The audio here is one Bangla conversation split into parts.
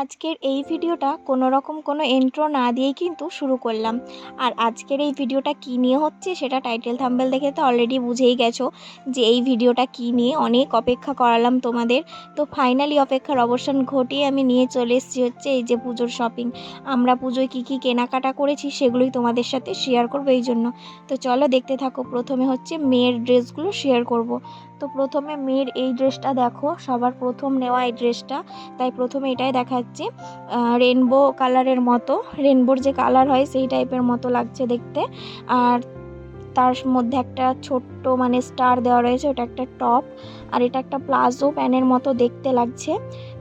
আজকের এই ভিডিওটা কোনো রকম কোনো ইন্ট্রো না দিয়েই কিন্তু শুরু করলাম। আর আজকের এই ভিডিওটা কী নিয়ে হচ্ছে সেটা টাইটেল থাম্বনেল দেখে তো অলরেডি বুঝেই গেছো যে এই ভিডিওটা কী নিয়ে। অনেক অপেক্ষা করালাম তোমাদের, তো ফাইনালি অপেক্ষার অবসান ঘটিয়ে আমি নিয়ে চলে এসেছি হচ্ছে এই যে পুজোর শপিং। আমরা পুজোয় কী কী কেনাকাটা করেছি সেগুলোই তোমাদের সাথে শেয়ার করবো এই জন্য। তো চলো দেখতে থাকো। প্রথমে হচ্ছে মেয়ের ড্রেসগুলো শেয়ার করব। তো প্রথমে মেয়ের এই ড্রেসটা দেখো, সবার প্রথম নেওয়া এই ড্রেসটা, তাই প্রথমে এটাই দেখাচ্ছি। রেনবো কালারের মতো, রেনবোর যে কালার হয় সেই টাইপের মতো লাগছে দেখতে। আর তার মধ্যে একটা ছোট্ট মানে স্টার দেওয়া রয়েছে, ওটা একটা টপ। আর এটা একটা প্লাজো প্যানের মতো দেখতে লাগছে।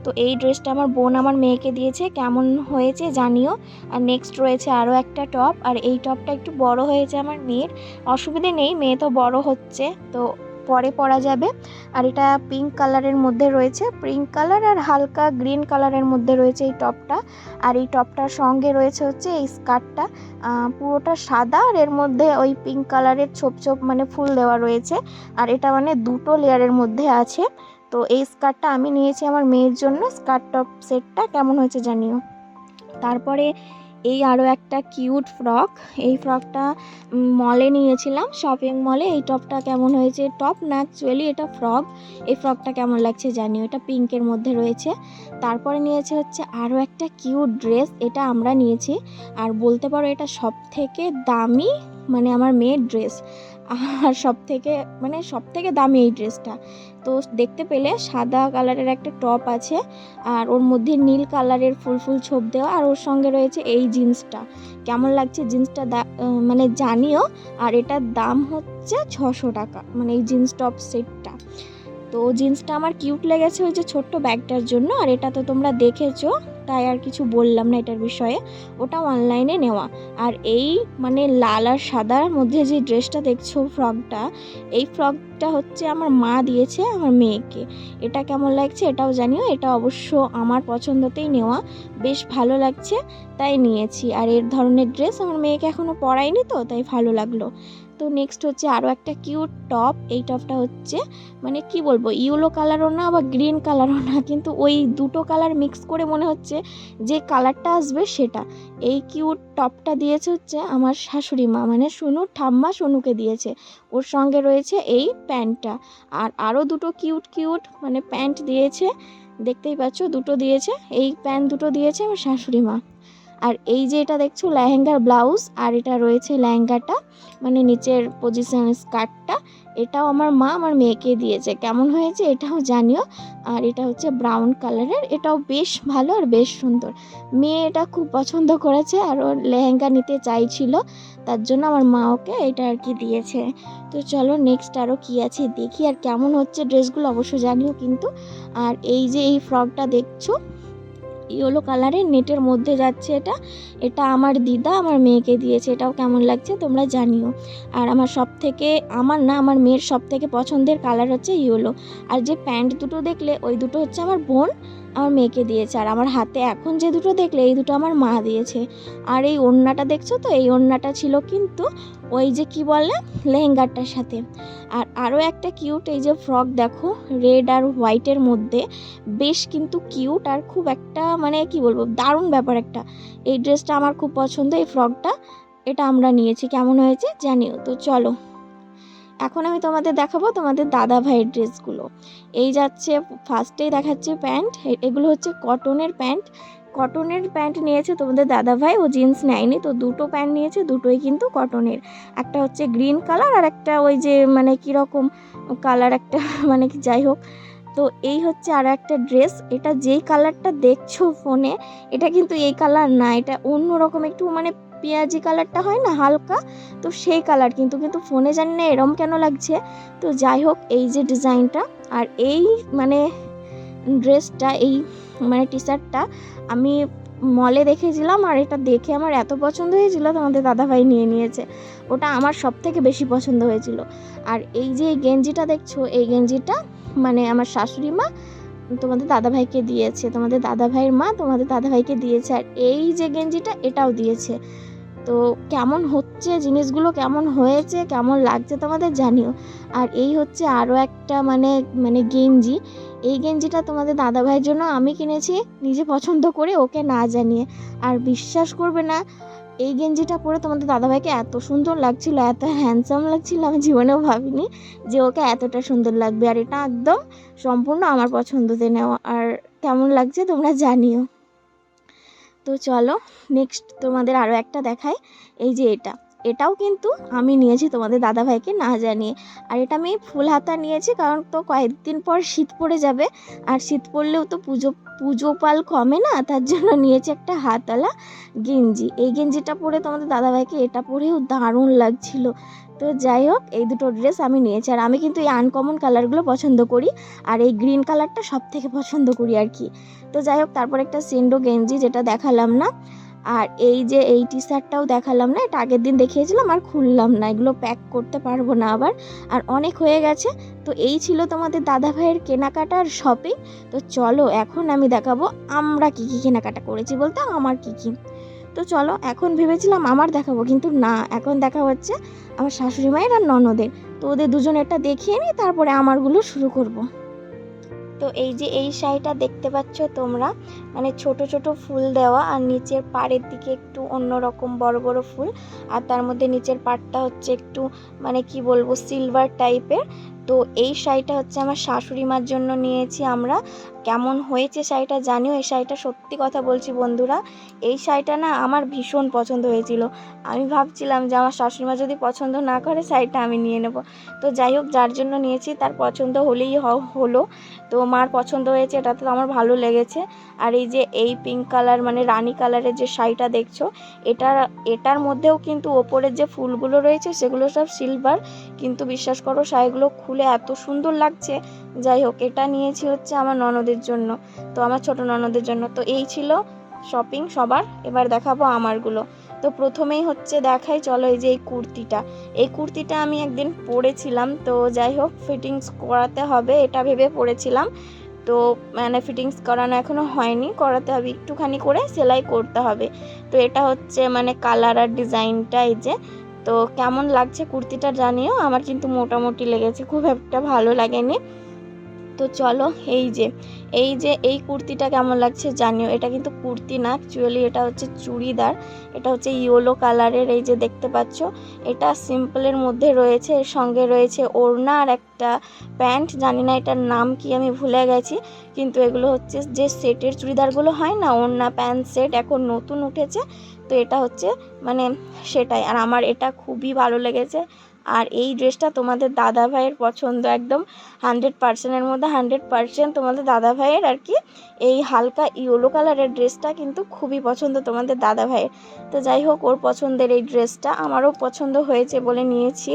তো এই ড্রেসটা আমার বোন আমার মেয়েকে দিয়েছে, কেমন হয়েছে জানিও। আর নেক্সট রয়েছে আরও একটা টপ, আর এই টপটা একটু বড় হয়েছে আমার মেয়ের। অসুবিধে নেই, মেয়ে তো বড় হচ্ছে, তো পরে পরা যাবে। আর এটা পিঙ্ক কালারের মধ্যে রয়েছে, পিঙ্ক কালার আর হালকা গ্রিন কালারের মধ্যে রয়েছে এই টপটা। আর এই টপটার সঙ্গে রয়েছে হচ্ছে এই স্কার্টটা, পুরোটা সাদা আর এর মধ্যে ওই পিঙ্ক কালারের ছোপ ছোপ মানে ফুল দেওয়া রয়েছে। আর এটা মানে দুটো লেয়ারের মধ্যে আছে। তো এই স্কার্টটা আমি নিয়েছি আমার মেয়ের জন্য। স্কার্ট টপ সেটটা কেমন হয়েছে জানিও। তারপরে এই আরও একটা কিউট ফ্রক, এই ফ্রকটা মলে নিয়েছিলাম, শপিং মলে। এই টপটা কেমন হয়েছে, টপ না অ্যাকচুয়ালি এটা ফ্রক। এই ফ্রকটা কেমন লাগছে জানিও, এটা পিঙ্কের মধ্যে রয়েছে। তারপরে নিয়েছে হচ্ছে আরও একটা কিউট ড্রেস, এটা আমরা নিয়েছি। আর বলতে পারো এটা সব থেকে দামি মানে আমার মেয়ের ড্রেস। আর সব থেকে দামি এই ড্রেসটা। তো দেখতে পেলে সাদা কালারের একটা টপ আছে, আর ওর মধ্যে নীল কালারের ফুল ফুল ছোপ দেওয়া, আর ওর সঙ্গে রয়েছে এই জিন্সটা। কেমন লাগছে জিন্সটা মানে জানিও। আর এটার দাম হচ্ছে 600 টাকা, মানে এই জিন্স টপ সেটটা। তো জিন্সটা আমার কিউট লেগেছে ওই যে ছোট্ট ব্যাগটার জন্য। আর এটা তো তোমরা দেখেছো, তাই আর কিছু বললাম না এটার বিষয়ে, ওটা অনলাইনে নেওয়া। আর এই মানে লাল আর সাদার মধ্যে যে ড্রেসটা দেখছো ফ্রকটা, এই ফ্রকটা হচ্ছে আমার মা দিয়েছে আমার মেয়েকে। এটা কেমন লাগছে এটাও জানিও। এটা অবশ্য আমার পছন্দতেই নেওয়া, বেশ ভালো লাগছে তাই নিয়েছি। আর এর ধরনের ড্রেস আমার মেয়েকে এখনও পরাইনি, তো তাই ভালো লাগলো। তো নেক্সট হচ্ছে আরও একটা কিউট টপ। এই টপটা হচ্ছে মানে কি বলবো, ইয়েলো কালারও না আবার গ্রিন কালারও না, কিন্তু ওই দুটো কালার মিক্স করে মনে হচ্ছে যে কালারটা আসবে সেটা। এই কিউট টপটা দিয়েছে হচ্ছে আমার শাশুড়ি মা, মানে সোনুর ঠাম্মা সোনুকে দিয়েছে। ওর সঙ্গে রয়েছে এই প্যান্টটা। আর আরও দুটো কিউট কিউট মানে প্যান্ট দিয়েছে, দেখতেই পাচ্ছ দুটো দিয়েছে, এই প্যান্ট দুটো দিয়েছে আমার শাশুড়ি মা। আর এই যে এটা দেখছো লেহেঙ্গার ব্লাউজ, আর এটা রয়েছে লেহেঙ্গাটা মানে নিচের পজিশন স্কার্টটা, এটাও আমার মা আমার মেয়েকে দিয়েছে। কেমন হয়েছে এটাও জানিও। আর এটা হচ্ছে ব্রাউন কালারের, এটাও বেশ ভালো আর বেশ সুন্দর। মেয়ে এটা খুব পছন্দ করেছে আর ওর লেহেঙ্গা নিতে চাইছিল, তার জন্য আমার মা ওকে এটা আর কি দিয়েছে। তো চলো নেক্সট আরও কী আছে দেখি, আর কেমন হচ্ছে ড্রেসগুলো অবশ্য জানিও কিন্তু। আর এই যে এই ফ্রকটা দেখছো ইয়েলো কালারের নেটের মধ্যে যাচ্ছে, এটা আমার দিদা আমার মেয়েকে দিয়েছে। এটাও কেমন লাগছে তোমরা জানিও। আর আমার মেয়ের সব থেকে পছন্দের কালার হচ্ছে ইয়েলো। আর যে প্যান্ট দুটো দেখলে ওই দুটো হচ্ছে আমার বোন আমার মেয়েকে দিয়েছে। আর আমার হাতে এখন যে দুটো দেখলে এই দুটো আমার মা দিয়েছে। আর এই ওড়নাটা দেখছো তো, এই ওড়নাটা ছিল কিন্তু ওই যে কি বলে লেহেঙ্গাটার সাথে। আর আরও একটা কিউট এই যে ফ্রক দেখো, রেড আর হোয়াইটের মধ্যে, বেশ কিন্তু কিউট আর খুব একটা মানে কি বলবো দারুণ ব্যাপার একটা। এই ড্রেসটা আমার খুব পছন্দ, এই ফ্রকটা, এটা আমরা নিয়েছি। কেমন হয়েছে জানিও। তো চলো এখন আমি তোমাদের দেখাবো তোমাদের দাদা ভাইয়ের ড্রেসগুলো। এই যাচ্ছে ফার্স্টেই দেখাচ্ছে প্যান্ট, এগুলো হচ্ছে কটনের প্যান্ট নিয়েছে তোমাদের দাদা ভাই, ও জিন্স নেয়নি। তো দুটো প্যান্ট নিয়েছে, দুটোই কিন্তু কটনের। একটা হচ্ছে গ্রিন কালার আর একটা ওই যে মানে কীরকম কালার একটা মানে কি যাই হোক। তো এই হচ্ছে আর একটা ড্রেস, এটা যেই কালারটা দেখছো ফোনে এটা কিন্তু এই কালার না, এটা অন্যরকম একটু মানে পেঁয়াজি কালারটা হয় না হালকা, তো সেই কালার কিন্তু ফোনে জানি না এরম কেন লাগছে। তো যাই হোক এই যে ডিজাইনটা আর এই মানে ড্রেসটা, এই মানে টি শার্টটা আমি মলে দেখেছিলাম, আর এটা দেখে আমার এত পছন্দ হয়েছিল তোমাদের দাদাভাই নিয়ে নিয়েছে। ওটা আমার সব থেকে বেশি পছন্দ হয়েছিল। আর এই যে এই গেঞ্জিটা দেখছো, এই গেঞ্জিটা মানে আমার শাশুড়ি মা তোমাদের দাদাভাইকে দিয়েছে, তোমাদের দাদাভাইয়ের মা তোমাদের দাদাভাইকে দিয়েছে। আর এই যে গেঞ্জিটা এটাও দিয়েছে। তো কেমন হচ্ছে জিনিসগুলো, কেমন হয়েছে, কেমন লাগছে তোমাদের জানিও। আর এই হচ্ছে আরও একটা মানে গেঞ্জি, এই গেঞ্জিটা তোমাদের দাদাভাইয়ের জন্য আমি কিনেছি নিজে পছন্দ করে, ওকে না জানিয়ে। আর বিশ্বাস করবে না, এই গেঞ্জিটা পরে তোমাদের দাদাভাইকে এত সুন্দর লাগছিল, এত হ্যান্ডসাম লাগছিল, আমি জীবনেও ভাবিনি যে ওকে এতটা সুন্দর লাগবে। আর এটা একদম সম্পূর্ণ আমার পছন্দতে নেওয়া। আর কেমন লাগছে তোমরা জানিও। তো চলো নেক্সট তোমাদের আরও একটা দেখাই। এই যে এটাও কিন্তু আমি নিয়েছি তোমাদের দাদাভাইকে না জানিয়ে। আর এটা আমি ফুল হাতা নিয়েছি, কারণ তো কয়েকদিন পর শীত পড়ে যাবে, আর শীত পড়লেও তো পুজো পাল কমে না, তার জন্য নিয়েছি একটা হাতওয়ালা গেঞ্জি। এই গেঞ্জিটা পরে তোমাদের দাদাভাইকে এটা পরেও দারুণ লাগছিল। তো যাই হোক, এই দুটো ড্রেস আমি নিয়েছি। আর আমি কিন্তু এই আনকমন কালারগুলো পছন্দ করি, আর এই গ্রিন কালারটা সব থেকে পছন্দ করি আর কি। তো যাই হোক, তারপর একটা সেন্ডো গেঞ্জি যেটা দেখালাম না, আর এই যে এই টি শার্টটাও দেখালাম না, এটা আগের দিন দেখিয়েছিলাম আর খুললাম না, এগুলো প্যাক করতে পারবো না আবার, আর অনেক হয়ে গেছে। তো এই ছিল তোমাদের দাদাভাইয়ের কেনাকাটার শপিং। তো চলো এখন আমি দেখাবো আমরা কী কী কেনাকাটা করেছি, বলতে আমার কী কী। তো চলো, এখন ভেবেছিলাম আমার দেখাবো, কিন্তু না, এখন দেখা হচ্ছে আমার শাশুড়ি মায়ের আর ননদের। তো ওদের দুজনেরটা দেখিয়ে নিই, তারপরে আমারগুলো শুরু করব। তো এই যে এই শাড়িটা দেখতে পাচ্ছ তোমরা, মানে ছোট ছোট ফুল দেওয়া, আর নিচের পাড়ের দিকে একটু অন্যরকম বড় বড় ফুল, আর তার মধ্যে নিচের পাড়টা হচ্ছে একটু মানে কি বলবো সিলভার টাইপের। তো এই শাড়িটা হচ্ছে আমার শাশুড়ি মার জন্য নিয়েছি আমরা। কেমন হয়েছে শাড়িটা জানিও। এই শাড়িটা সত্যি কথা বলছি বন্ধুরা, এই শাড়িটা না আমার ভীষণ পছন্দ হয়েছিল। আমি ভাবছিলাম যে আমার শাশুড়ি মা যদি পছন্দ না করে শাড়িটা আমি নিয়ে নেব। তো যাই হোক, যার জন্য নিয়েছি তার পছন্দ হলেই হলো। তো মার পছন্দ হয়েছে, এটা তো আমার ভালো লেগেছে। আর এই যে এই পিঙ্ক কালার মানে রানী কালারের যে শাড়িটা দেখছো, এটার মধ্যেও কিন্তু ওপরের যে ফুলগুলো রয়েছে সেগুলো সব সিলভার, কিন্তু বিশ্বাস করো শাড়িগুলো খুলে এত সুন্দর লাগছে। যাই হোক, এটা নিয়েছি হচ্ছে আমার ননদের জন্য, তো আমার ছোট ননদের জন্য। তো এই ছিল শপিং সবার। এবার দেখাবো আমারগুলো। তো প্রথমেই হচ্ছে দেখাই, চলো এই যে এই কুর্তিটা আমি একদিন পরেছিলাম। তো যাই হোক, ফিটিংস করাতে হবে এটা ভেবে পরেছিলাম। তো মানে ফিটিংস করানো এখনও হয়নি, করাতে হবে, একটুখানি করে সেলাই করতে হবে। তো এটা হচ্ছে মানে কালার আর ডিজাইনটা এই যে। তো কেমন লাগছে কুর্তিটা জানিও। আমার কিন্তু মোটামুটি লেগেছে, খুব একটা ভালো লাগেনি। তো চলো এই কুর্তিটা কেমন লাগছে জানিও। এটা কিন্তু কুর্তি না, অ্যাকচুয়ালি এটা হচ্ছে চুড়িদার। এটা হচ্ছে ইয়েলো কালারের, এই যে দেখতে পাচ্ছ। এটা সিম্পলের মধ্যে রয়েছে, এর সঙ্গে রয়েছে ওড়না আর একটা প্যান্ট, জানি না এটার নাম কি, আমি ভুলে গেছি। কিন্তু এগুলো হচ্ছে যে সেটের চুড়িদারগুলো হয় না, ওড়না প্যান্ট সেট, এখন নতুন উঠেছে। তো এটা হচ্ছে মানে সেটাই। আর আমার এটা খুবই ভালো লেগেছে। আর এই ড্রেসটা তোমাদের দাদাভাইয়ের পছন্দ, একদম 100%-এর মধ্যে 100% তোমাদের দাদাভাইয়ের আর কি। এই হালকা ইয়েলো কালারের ড্রেসটা কিন্তু খুবই পছন্দ তোমাদের দাদাভাইয়ের। তো যাই হোক, ওর পছন্দের এই ড্রেসটা আমারও পছন্দ হয়েছে বলে নিয়েছি।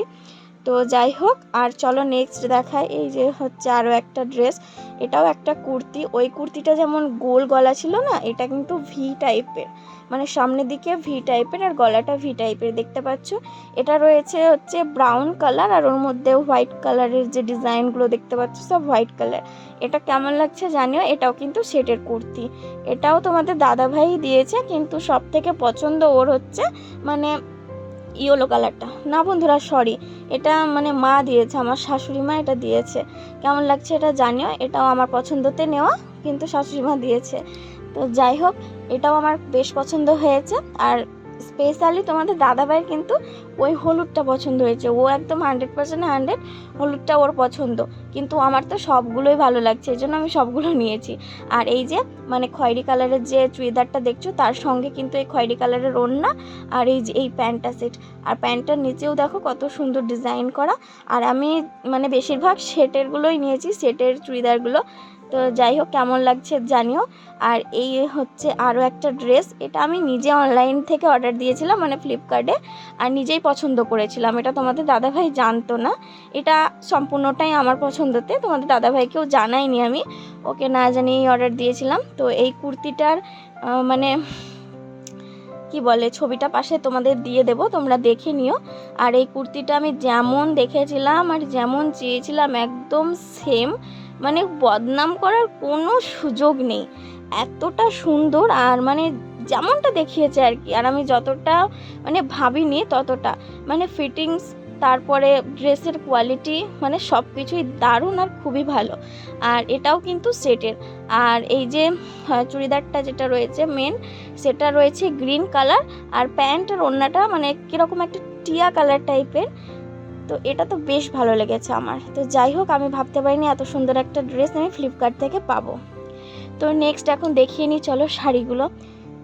তো যাই হোক, আর চলো নেক্সট দেখাই। এই যে হচ্ছে আরও একটা ড্রেস, এটাও একটা কুর্তি। ওই কুর্তিটা যেমন গোল গলা ছিল না, এটা কিন্তু ভি টাইপের, মানে সামনের দিকে ভি টাইপের আর গলাটা ভি টাইপের, দেখতে পাচ্ছ। এটা রয়েছে হচ্ছে ব্রাউন কালার, আর ওর মধ্যে হোয়াইট কালারের যে ডিজাইনগুলো দেখতে পাচ্ছ সব হোয়াইট কালার। এটা কেমন লাগছে জানিও। এটাও কিন্তু সেটের কুর্তি, এটাও তোমাদের দাদাভাই দিয়েছে, কিন্তু সব থেকে পছন্দ ওর হচ্ছে মানে ইয়েলো কালারটা। না বন্ধুরা, সরি, এটা মানে মা দিয়েছে, আমার শাশুড়ি মা এটা দিয়েছে। কেমন লাগছে এটা জানিও। এটাও আমার পছন্দতে নেওয়া, কিন্তু শাশুড়ি মা দিয়েছে। তো যাই হোক, এটাও আমার বেশ পছন্দ হয়েছে। আর স্পেশালি তোমাদের দাদাভাইয়ের কিন্তু ওই হলুদটা পছন্দ হয়েছে, ও একদম 100% হলুদটা ওর পছন্দ। কিন্তু আমার তো সবগুলোই ভালো লাগছে, এই জন্য আমি সবগুলো নিয়েছি। আর এই যে মানে খয়েরি কালারের যে চুড়িদারটা দেখছো, তার সঙ্গে কিন্তু এই খয়েরি কালারের ওড়না, আর এই যে এই প্যান্টটা সেট। আর প্যান্টটার নিচেও দেখো কত সুন্দর ডিজাইন করা। আর আমি মানে বেশিরভাগ সেটেরগুলোই নিয়েছি, সেটের চুড়িদারগুলো। তো যাই হোক, কেমন লাগছে জানিও। আর এই হচ্ছে আরও একটা ড্রেস, এটা আমি নিজে অনলাইন থেকে অর্ডার দিয়েছিলাম, মানে ফ্লিপকার্টে, আর নিজেই পছন্দ করেছিলাম। এটা তোমাদের দাদাভাই জানতো না, এটা সম্পূর্ণটাই আমার পছন্দতে, তোমাদের দাদাভাইকেও জানাইনি আমি, ওকে না জানিয়েই অর্ডার দিয়েছিলাম। তো এই কুর্তিটার মানে কি বলে ছবিটা পাশে তোমাদের দিয়ে দেবো, তোমরা দেখে নিও। আর এই কুর্তিটা আমি যেমন দেখেছিলাম আর যেমন চেয়েছিলাম একদম সেম, মানে বদনাম করার কোনো সুযোগ নেই, এতটা সুন্দর। আর মানে যেমনটা দেখিয়েছে আর কি, আর আমি যতটা মানে ভাবিনি ততটা, মানে ফিটিংস তারপরে ড্রেসের কোয়ালিটি মানে সব কিছুই দারুণ আর খুবই ভালো। আর এটাও কিন্তু সেটের। আর এই যে চুড়িদারটা যেটা রয়েছে মেন, সেটা রয়েছে গ্রিন কালার, আর প্যান্ট আর ওড়নাটা মানে কীরকম একটা টিয়া কালার টাইপের। তো এটা তো বেশ ভালো লেগেছে আমার। তো যাই হোক, আমি ভাবতে পারিনি এত সুন্দর একটা ড্রেস আমি ফ্লিপকার্ট থেকে পাবো। তো নেক্সট এখন দেখিয়ে নিই চলো শাড়িগুলো।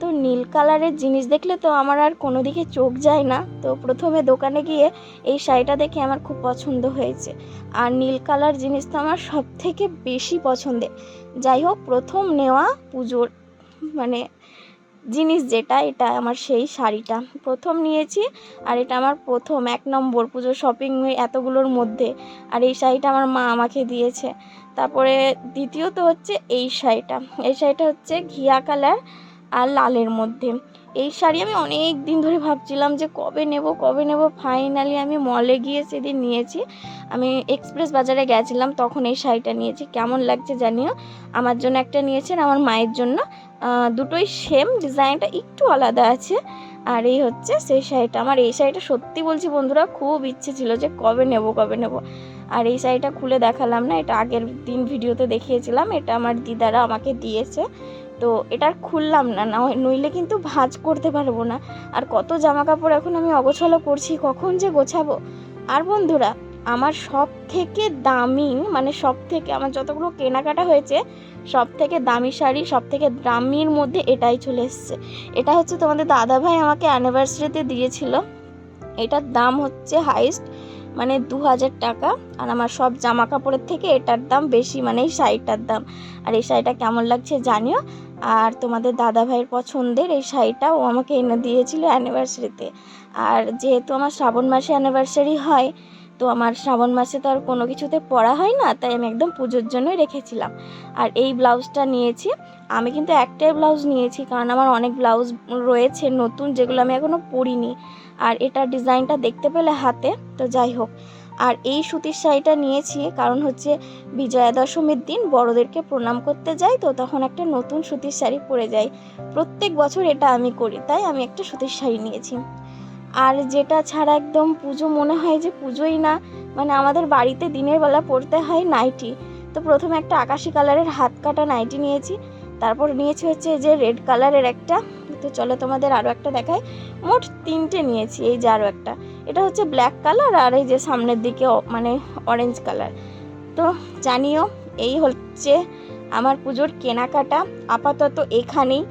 তো নীল কালারের জিনিস দেখলে তো আমার আর কোনো দিকে চোখ যায় না। তো প্রথমে দোকানে গিয়ে এই শাড়িটা দেখে আমার খুব পছন্দ হয়েছে। আর নীল কালার জিনিস তো আমার সব থেকে বেশি পছন্দের। যাই হোক, প্রথম নেওয়া পুজোর মানে জিনিস যেটা, এটা আমার সেই শাড়িটা প্রথম নিয়েছি। আর এটা আমার প্রথম 1 নম্বর পুজোর শপিং এতগুলোর মধ্যে। আর এই শাড়িটা আমার মা আমাকে দিয়েছে। তারপরে দ্বিতীয়ত হচ্ছে এই শাড়িটা। এই শাড়িটা হচ্ছে ঘিয়া কালার আর লালের মধ্যে। এই শাড়ি আমি অনেক দিন ধরে ভাবছিলাম যে কবে নেব। ফাইনালি আমি মলে গিয়ে সেদিন নিয়েছি। আমি এক্সপ্রেস বাজারে গেছিলাম, তখন এই শাড়িটা নিয়েছি। কেমন লাগছে জানিও। আমার জন্য একটা নিয়েছেন, আমার মায়ের জন্য। দুটোই সেম, ডিজাইনটা একটু আলাদা আছে। আর এই হচ্ছে সেই শাড়িটা। আমার এই শাড়িটা সত্যি বলছি বন্ধুরা, খুব ইচ্ছে ছিল যে কবে নেব। আর এই শাড়িটা খুলে দেখালাম না, এটা আগের দিন ভিডিওতে দেখিয়েছিলাম। এটা আমার দিদারা আমাকে দিয়েছে। তো এটা খুললাম না, নইলে কিন্তু ভাঁজ করতে পারবো না। আর কত জামা কাপড় এখন আমি অগোছালো করছি, কখন যে গোছাবো। আর বন্ধুরা, আমার সব থেকে দামি মানে সব থেকে আমার যতগুলো কেনাকাটা হয়েছে, সব থেকে দামি শাড়ি, সব থেকে দামির মধ্যে এটাই চলে এসছে। এটা হচ্ছে তোমাদের দাদাভাই আমাকে অ্যানিভার্সারিতে দিয়েছিল। এটার দাম হচ্ছে হাইস্ট মানে 2000 টাকা। আর আমার সব জামা কাপড়ের থেকে এটার দাম বেশি, মানে এই শাড়িটার দাম। আর এই শাড়িটা কেমন লাগছে জানিও। আর তোমাদের দাদাভাইয়ের পছন্দের এই শাড়িটা ও আমাকে এনে দিয়েছিল অ্যানিভার্সারিতে। আর যেহেতু আমার শ্রাবণ মাসে অ্যানিভার্সারি হয়, তো আমার শ্রাবণ মাসে তো আর কোনো কিছুতে পরা হয় না, তাই আমি একদম পুজোর জন্যই রেখেছিলাম। আর এই ব্লাউজটা নিয়েছি। আমি কিন্তু একটাই ব্লাউজ নিয়েছি, কারণ আমার অনেক ব্লাউজ রয়েছে নতুন, যেগুলো আমি এখনও পরিনি। আর এটা ডিজাইনটা দেখতে পেলে হাতে। তো যাই হোক, আর এই সুতির শাড়িটা নিয়েছি কারণ হচ্ছে বিজয়া দশমীর দিন বড়দেরকে প্রণাম করতে যাই, তো তখন একটা নতুন সুতির শাড়ি পরে যাই। প্রত্যেক বছর এটা আমি করি, তাই আমি একটা সুতির শাড়ি নিয়েছি। আর যেটা ছাড়া একদম পুজো মনে হয় যে পুজোই না, মানে আমাদের বাড়িতে দিনের বেলা পরতে হয় নাইটি। তো প্রথমে একটা আকাশি কালারের হাত কাটা নাইটি নিয়েছি। তারপর নিয়েছি হচ্ছে যে রেড কালারের একটা। তো চলো তোমাদের আরও একটা দেখাই। মোট 3টে নিয়েছি। এই যে আরও একটা, এটা হচ্ছে ব্ল্যাক কালার, আর এই যে সামনের দিকে মানে অরেঞ্জ কালার। তো জানিও, এই হচ্ছে আমার পুজোর কেনাকাটা আপাতত এখানেই।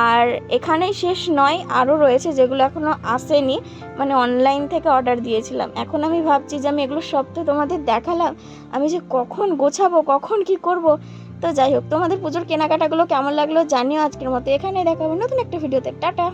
আর এখানেই শেষ নয়, আরও রয়েছে যেগুলো এখনও আসেনি, মানে অনলাইন থেকে অর্ডার দিয়েছিলাম। এখন আমি ভাবছি যে আমি এগুলো সব তো তোমাদের দেখালাম, আমি যে কখন গোছাবো, কখন কি করব। তো যাই হোক, তোমাদের পুজোর কেনাকাটাগুলো কেমন লাগলো জানিও। আজকের মতো এখানেই দেখাবো নতুন একটা ভিডিওতে। টাটা।